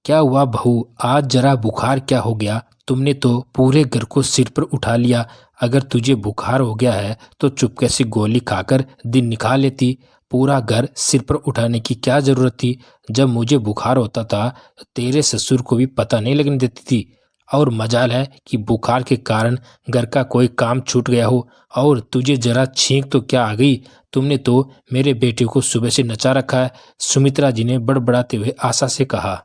क्या हुआ बहू, आज जरा बुखार क्या हो गया? तुमने तो पूरे घर को सिर पर उठा लिया। अगर तुझे बुखार हो गया है तो चुपके से गोली खाकर दिन निकाल लेती। पूरा घर सिर पर उठाने की क्या जरूरत थी? जब मुझे बुखार होता था तेरे ससुर को भी पता नहीं लगने देती थी। और मजाल है कि बुखार के कारण घर का कोई काम छूट गया हो। और तुझे जरा छींक तो क्या आ गई? तुमने तो मेरे बेटे को सुबह से नचा रखा है। सुमित्रा जी ने बड़बड़ाते हुए आशा से कहा।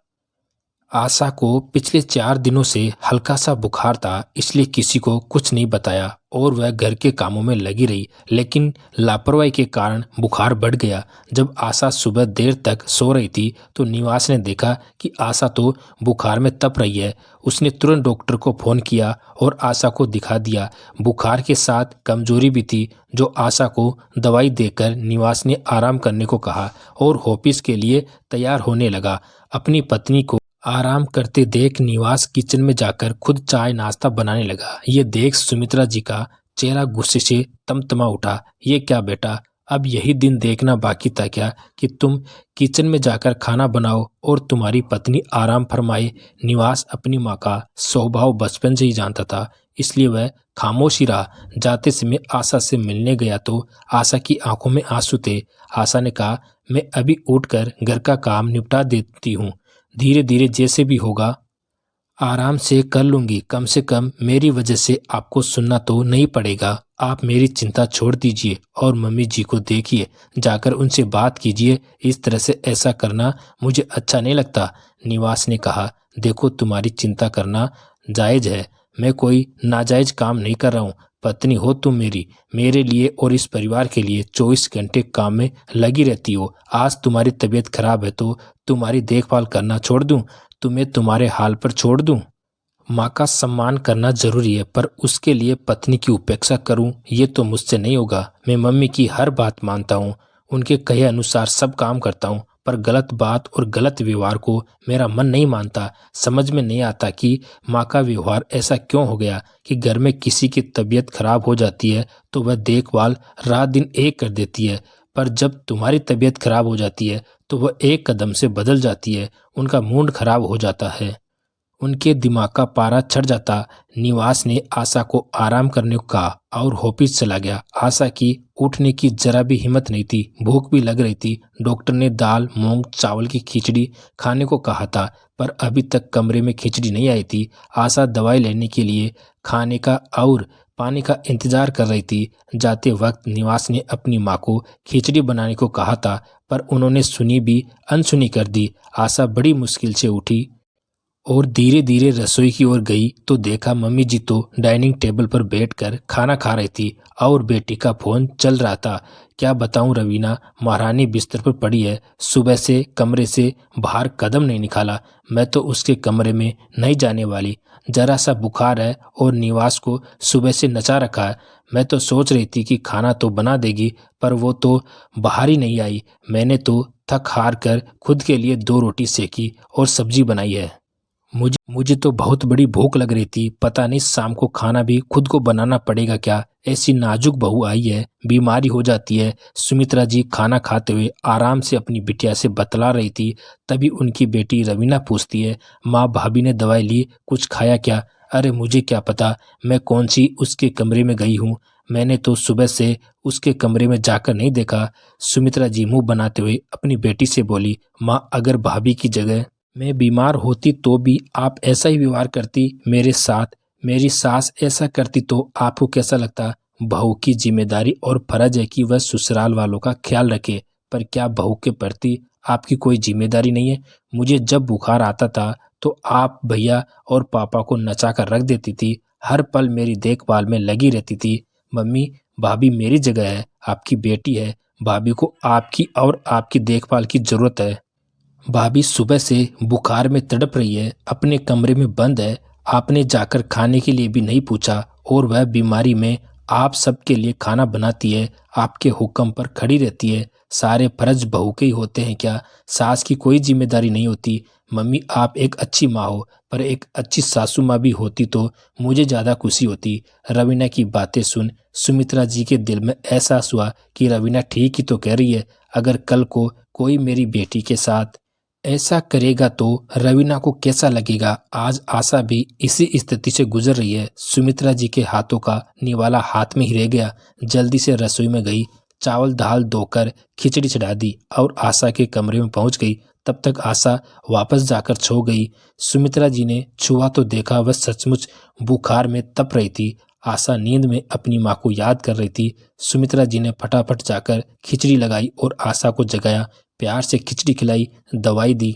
आशा को पिछले 4 दिनों से हल्का सा बुखार था, इसलिए किसी को कुछ नहीं बताया और वह घर के कामों में लगी रही। लेकिन लापरवाही के कारण बुखार बढ़ गया। जब आशा सुबह देर तक सो रही थी तो निवास ने देखा कि आशा तो बुखार में तप रही है। उसने तुरंत डॉक्टर को फोन किया और आशा को दिखा दिया। बुखार के साथ कमजोरी भी थी, जो आशा को दवाई देकर निवास ने आराम करने को कहा और ऑफिस के लिए तैयार होने लगा। अपनी पत्नी को आराम करते देख निवास किचन में जाकर खुद चाय नाश्ता बनाने लगा। ये देख सुमित्रा जी का चेहरा गुस्से से तमतमा उठा। ये क्या बेटा, अब यही दिन देखना बाकी था क्या कि तुम किचन में जाकर खाना बनाओ और तुम्हारी पत्नी आराम फरमाए? निवास अपनी माँ का स्वभाव बचपन से ही जानता था, इसलिए वह खामोश ही रहा। जाते समय आशा से मिलने गया तो आशा की आंखों में आंसू थे। आशा ने कहा, मैं अभी उठकर घर का काम निपटा देती हूँ, धीरे धीरे जैसे भी होगा आराम से कर लूंगी। कम से कम मेरी वजह से आपको सुनना तो नहीं पड़ेगा। आप मेरी चिंता छोड़ दीजिए और मम्मी जी को देखिए, जाकर उनसे बात कीजिए। इस तरह से ऐसा करना मुझे अच्छा नहीं लगता। निवास ने कहा, देखो तुम्हारी चिंता करना जायज है, मैं कोई नाजायज काम नहीं कर रहा हूँ। पत्नी हो तुम मेरी, मेरे लिए और इस परिवार के लिए 24 घंटे काम में लगी रहती हो। आज तुम्हारी तबीयत खराब है तो तुम्हारी देखभाल करना छोड़ दूं? तुम्हें तुम्हारे हाल पर छोड़ दूं? माँ का सम्मान करना जरूरी है, पर उसके लिए पत्नी की उपेक्षा करूं, ये तो मुझसे नहीं होगा। मैं मम्मी की हर बात मानता हूँ, उनके कहे अनुसार सब काम करता हूँ, पर गलत बात और गलत व्यवहार को मेरा मन नहीं मानता। समझ में नहीं आता कि माँ का व्यवहार ऐसा क्यों हो गया कि घर में किसी की तबीयत खराब हो जाती है तो वह देखभाल रात दिन एक कर देती है, पर जब तुम्हारी तबीयत खराब हो जाती है तो वह एक कदम से बदल जाती है। उनका मूड खराब हो जाता है, उनके दिमाग का पारा चढ़ जाता। निवास ने आशा को आराम करने को कहा और ऑफिस चला गया। आशा की उठने की जरा भी हिम्मत नहीं थी, भूख भी लग रही थी। डॉक्टर ने दाल मूंग चावल की खिचड़ी खाने को कहा था, पर अभी तक कमरे में खिचड़ी नहीं आई थी। आशा दवाई लेने के लिए खाने का और पानी का इंतजार कर रही थी। जाते वक्त निवास ने अपनी माँ को खिचड़ी बनाने को कहा था, पर उन्होंने सुनी भी अनसुनी कर दी। आशा बड़ी मुश्किल से उठी और धीरे धीरे रसोई की ओर गई तो देखा मम्मी जी तो डाइनिंग टेबल पर बैठकर खाना खा रही थी और बेटी का फोन चल रहा था। क्या बताऊं रवीना, महारानी बिस्तर पर पड़ी है, सुबह से कमरे से बाहर कदम नहीं निकाला। मैं तो उसके कमरे में नहीं जाने वाली। जरा सा बुखार है और निवास को सुबह से नचा रखा है। मैं तो सोच रही थी कि खाना तो बना देगी, पर वो तो बाहर ही नहीं आई। मैंने तो थक हार कर खुद के लिए 2 रोटी सेकी और सब्जी बनाई है। मुझे तो बहुत बड़ी भूख लग रही थी, पता नहीं शाम को खाना भी खुद को बनाना पड़ेगा क्या? ऐसी नाजुक बहू आई है, बीमारी हो जाती है। सुमित्रा जी खाना खाते हुए आराम से अपनी बिटिया से बतला रही थी, तभी उनकी बेटी रवीना पूछती है, माँ भाभी ने दवाई ली, कुछ खाया क्या? अरे मुझे क्या पता, मैं कौन सी उसके कमरे में गई हूँ, मैंने तो सुबह से उसके कमरे में जाकर नहीं देखा। सुमित्रा जी मुंह बनाते हुए अपनी बेटी से बोली, माँ अगर भाभी की जगह मैं बीमार होती तो भी आप ऐसा ही व्यवहार करती मेरे साथ? मेरी सास ऐसा करती तो आपको कैसा लगता? बहू की जिम्मेदारी और फर्ज है कि वह ससुराल वालों का ख्याल रखे, पर क्या बहू के प्रति आपकी कोई जिम्मेदारी नहीं है? मुझे जब बुखार आता था तो आप भैया और पापा को नचा कर रख देती थी, हर पल मेरी देखभाल में लगी रहती थी। मम्मी, भाभी मेरी जगह है, आपकी बेटी है। भाभी को आपकी और आपकी देखभाल की जरूरत है। भाभी सुबह से बुखार में तड़प रही है, अपने कमरे में बंद है। आपने जाकर खाने के लिए भी नहीं पूछा और वह बीमारी में आप सबके लिए खाना बनाती है, आपके हुक्म पर खड़ी रहती है। सारे फर्ज बहू के ही होते हैं क्या? सास की कोई जिम्मेदारी नहीं होती? मम्मी आप एक अच्छी माँ हो, पर एक अच्छी सासू माँ भी होती तो मुझे ज़्यादा खुशी होती। रवीना की बातें सुन सुमित्रा जी के दिल में एहसास हुआ कि रवीना ठीक ही तो कह रही है। अगर कल को कोई मेरी बेटी के साथ ऐसा करेगा तो रवीना को कैसा लगेगा। आज आशा भी इसी स्थिति से गुजर रही है। सुमित्रा जी के हाथों का निवाला हाथ में ही रह गया। जल्दी से रसोई में गई, चावल दाल धोकर खिचड़ी चढ़ा दी और आशा के कमरे में पहुंच गई। तब तक आशा वापस जाकर सो गई। सुमित्रा जी ने छुआ तो देखा वह सचमुच बुखार में तप रही थी। आशा नींद में अपनी माँ को याद कर रही थी। सुमित्रा जी ने फटाफट जाकर खिचड़ी लगाई और आशा को जगाया, प्यार से खिचड़ी खिलाई, दवाई दी।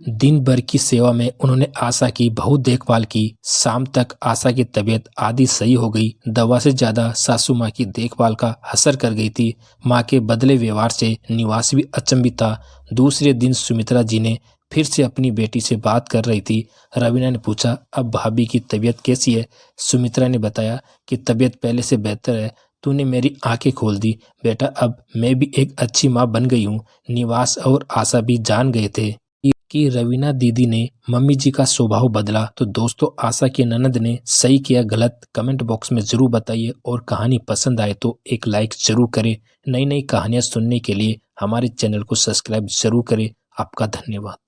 दिन भर की सेवा में उन्होंने आशा की बहुत देखभाल की। शाम तक आशा की तबीयत आधी सही हो गई। दवा से ज्यादा सासू माँ की देखभाल का असर कर गई थी। माँ के बदले व्यवहार से निवास भी अचंभित था। दूसरे दिन सुमित्रा जी ने फिर से अपनी बेटी से बात कर रही थी। रवीना ने पूछा, अब भाभी की तबीयत कैसी है। सुमित्रा ने बताया कि तबीयत पहले से बेहतर है। तूने मेरी आंखें खोल दी बेटा, अब मैं भी एक अच्छी माँ बन गई हूँ। निवास और आशा भी जान गए थे कि रवीना दीदी ने मम्मी जी का स्वभाव बदला। तो दोस्तों, आशा की ननद ने सही किया गलत, कमेंट बॉक्स में जरूर बताइए और कहानी पसंद आए तो एक लाइक जरूर करें। नई नई कहानियां सुनने के लिए हमारे चैनल को सब्सक्राइब जरूर करें। आपका धन्यवाद।